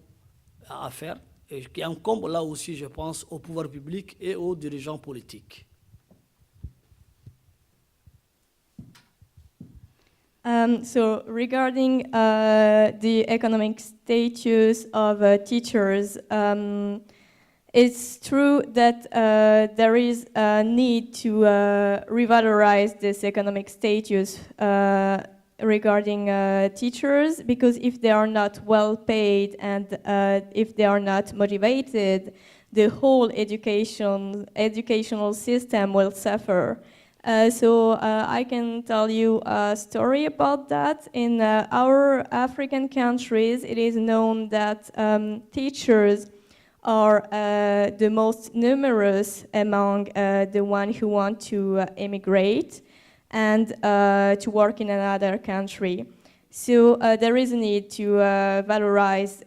à faire, et qui incombe là aussi, je pense, au pouvoir public et aux dirigeants politiques. So regarding the economic status of teachers, it's true that there is a need to revalorize this economic status regarding teachers, because if they are not well paid and if they are not motivated, the whole educational system will suffer. So I can tell you a story about that. In our African countries, it is known that teachers are the most numerous among the ones who want to immigrate and to work in another country. So there is a need to valorize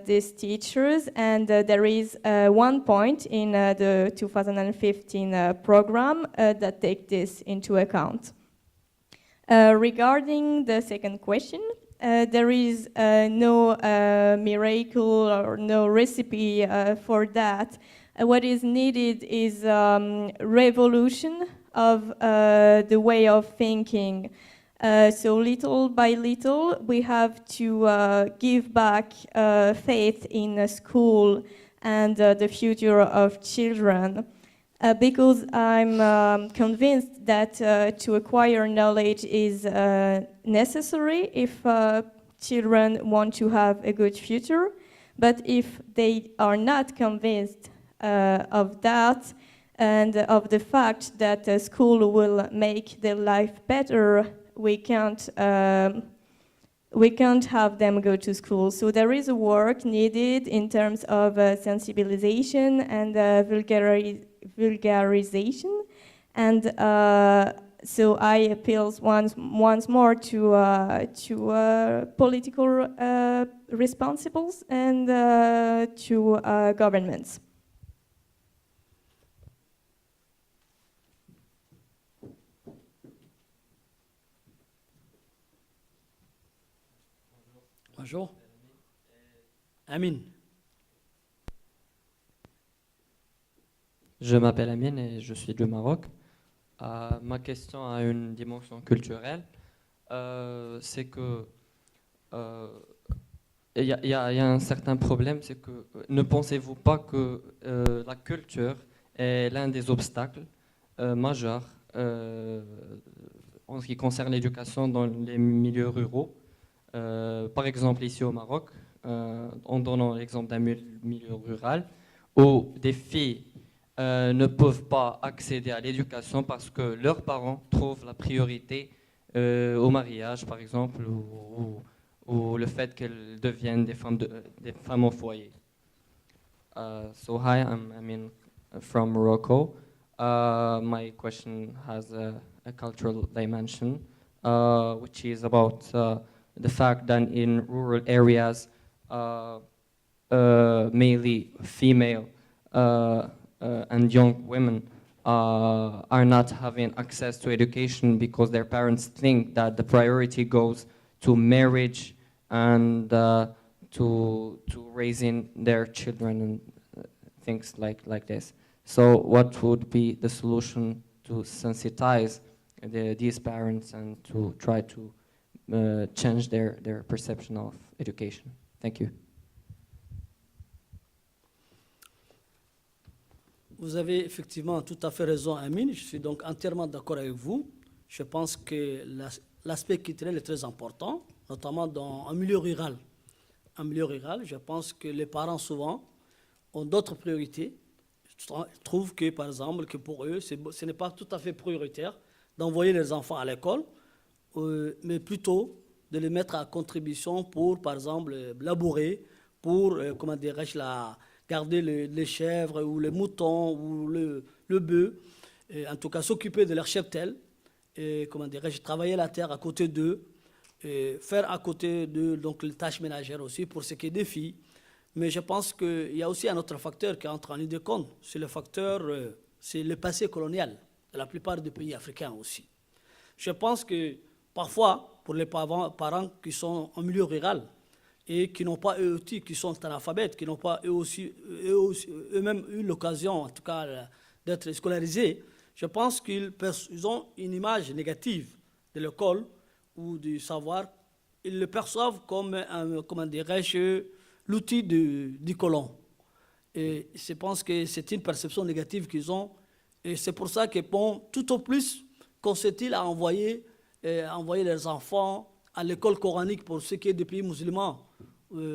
these teachers, and there is one point in the 2015 program that takes this into account. Regarding the second question, there is no miracle or no recipe for that. What is needed is revolution of the way of thinking. So little by little, we have to give back faith in school and the future of children. Because I'm convinced that to acquire knowledge is necessary if children want to have a good future. But if they are not convinced of that and of the fact that school will make their life better, we can't have them go to school. So there is a work needed in terms of sensibilization and vulgarization. And so I appeal once more to political responsibles and to governments. Bonjour. Amin. Je m'appelle Amine et je suis du Maroc. Ma question a une dimension culturelle. C'est que il y a un certain problème, c'est que ne pensez-vous pas que la culture est l'un des obstacles majeurs en ce qui concerne l'éducation dans les milieux ruraux? Par exemple, ici au Maroc, en donnant l'exemple d'un milieu rural, où des filles ne peuvent pas accéder à l'éducation parce que leurs parents trouvent la priorité au mariage, par exemple, ou le fait qu'elles deviennent des femmes au foyer. So hi, I'm Amin from Morocco. My question has a cultural dimension, which is about the fact that in rural areas, mainly female and young women are not having access to education because their parents think that the priority goes to marriage and to raising their children and things like this. So what would be the solution to sensitize these parents and to try to change their perception of education? Thank you. Vous avez effectivement tout à fait raison, Amine. Je suis donc entièrement d'accord avec vous. Je pense que l'aspect culturel est très important. notamment dans un milieu rural. En milieu rural, je pense que les parents souvent ont d'autres priorités. Ils trouvent que, par exemple, que pour eux, ce n'est pas tout à fait prioritaire d'envoyer les enfants à l'école, mais plutôt de les mettre à contribution pour, par exemple, labourer, pour, comment dirais-je, garder les chèvres ou les moutons ou le bœuf, en tout cas s'occuper de leur cheptel, et, comment dirais-je, travailler la terre à côté d'eux, et faire à côté d'eux donc les tâches ménagères aussi pour ce qui est des filles. Mais je pense qu'il y a aussi un autre facteur qui entre en ligne de compte, c'est le facteur, c'est le passé colonial de la plupart des pays africains aussi. Je pense que parfois, pour les parents qui sont en milieu rural et qui n'ont pas eux aussi, qui sont analphabètes, qui n'ont pas eux-mêmes eu l'occasion, en tout cas, d'être scolarisés, je pense qu'ils ont une image négative de l'école ou du savoir. Ils le perçoivent comme, comment dirais-je, l'outil du colon. Et je pense que c'est une perception négative qu'ils ont. Et c'est pour ça que, bon, tout au plus, consiste-t-il à envoyer leurs enfants à l'école coranique pour ce qui est des pays musulmans,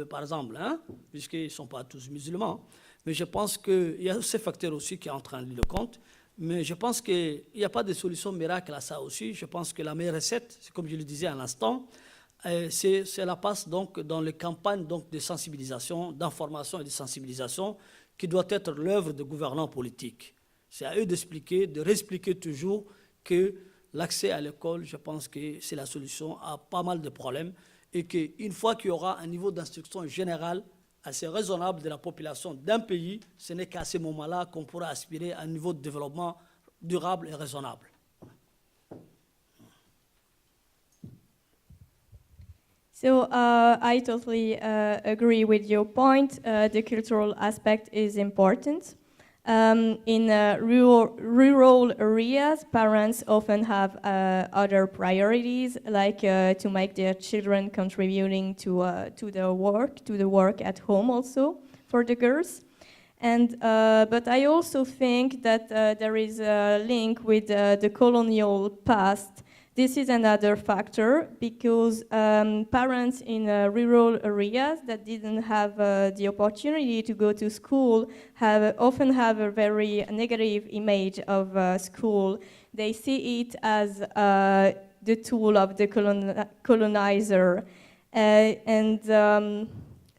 par exemple, hein, puisqu'ils ne sont pas tous musulmans. Mais je pense qu'il y a ces facteurs aussi qui entrent en ligne de compte. Mais je pense qu'il n'y a pas de solution miracle à ça aussi. Je pense que la meilleure recette, c'est comme je le disais à l'instant, cela passe donc dans les campagnes donc, de sensibilisation, d'information et de sensibilisation qui doit être l'œuvre de gouvernants politiques. C'est à eux d'expliquer, de réexpliquer toujours que l'accès à l'école, je pense que c'est la solution à pas mal de problèmes et qu'une fois qu'il y aura un niveau d'instruction général assez raisonnable de la population d'un pays, ce n'est qu'à ce moment-là qu'on pourra aspirer à un niveau de développement durable et raisonnable. So I totally agree with your point. The cultural aspect is important. In rural areas, parents often have other priorities, like to make their children contributing to the work at home also for the girls. And but I also think that there is a link with the colonial past. This is another factor because parents in rural areas that didn't have the opportunity to go to school often have a very negative image of school. They see it as the tool of the colonizer. And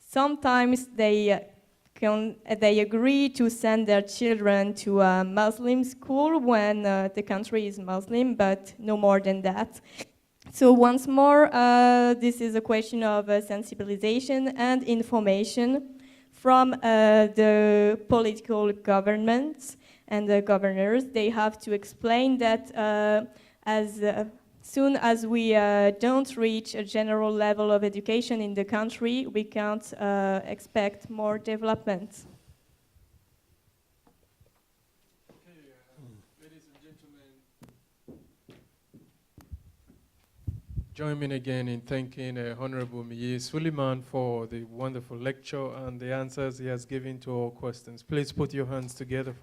sometimes they agree to send their children to a Muslim school when the country is Muslim, but no more than that. So once more, this is a question of sensibilization and information from the political governments and the governors. They have to explain that as soon as we don't reach a general level of education in the country, we can't expect more development. Okay, ladies and gentlemen, join me again in thanking Honorable Miye Suleiman for the wonderful lecture and the answers he has given to all questions. Please put your hands together.